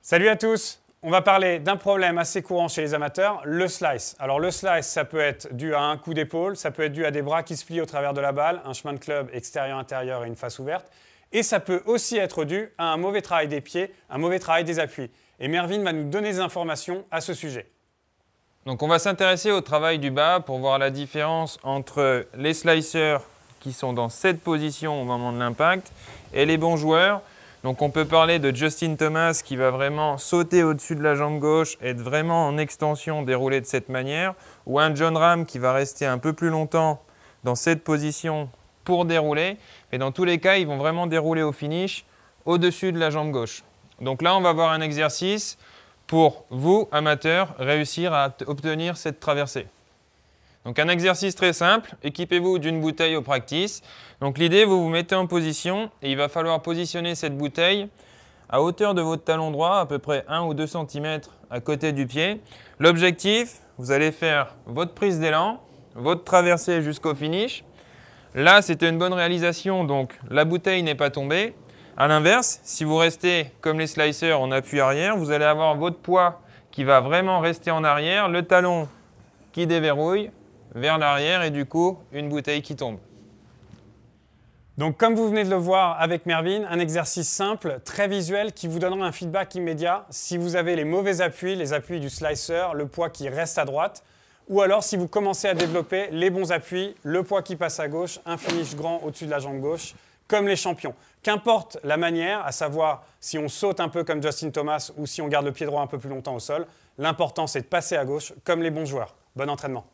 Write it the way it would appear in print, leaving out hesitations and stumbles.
Salut à tous! On va parler d'un problème assez courant chez les amateurs, le slice. Alors le slice, ça peut être dû à un coup d'épaule, ça peut être dû à des bras qui se plient au travers de la balle, un chemin de club extérieur-intérieur et une face ouverte. Et ça peut aussi être dû à un mauvais travail des pieds, un mauvais travail des appuis. Et Mervyn va nous donner des informations à ce sujet. Donc on va s'intéresser au travail du bas pour voir la différence entre les slicers qui sont dans cette position au moment de l'impact et les bons joueurs. Donc on peut parler de Justin Thomas qui va vraiment sauter au-dessus de la jambe gauche, être vraiment en extension, déroulé de cette manière, ou un Jon Rahm qui va rester un peu plus longtemps dans cette position pour dérouler. Mais dans tous les cas, ils vont vraiment dérouler au finish au-dessus de la jambe gauche. Donc là, on va voir un exercice pour vous, amateurs, réussir à obtenir cette traversée. Donc un exercice très simple, équipez-vous d'une bouteille au practice. Donc l'idée, vous vous mettez en position et il va falloir positionner cette bouteille à hauteur de votre talon droit, à peu près 1 ou 2 cm à côté du pied. L'objectif, vous allez faire votre prise d'élan, votre traversée jusqu'au finish. Là, c'était une bonne réalisation, donc la bouteille n'est pas tombée. A l'inverse, si vous restez comme les slicers en appui arrière, vous allez avoir votre poids qui va vraiment rester en arrière, le talon qui déverrouille vers l'arrière et du coup, une bouteille qui tombe. Donc comme vous venez de le voir avec Mervyn, un exercice simple, très visuel, qui vous donnera un feedback immédiat si vous avez les mauvais appuis, les appuis du slicer, le poids qui reste à droite, ou alors si vous commencez à développer les bons appuis, le poids qui passe à gauche, un finish grand au-dessus de la jambe gauche, comme les champions. Qu'importe la manière, à savoir si on saute un peu comme Justin Thomas ou si on garde le pied droit un peu plus longtemps au sol, l'important c'est de passer à gauche comme les bons joueurs. Bon entraînement!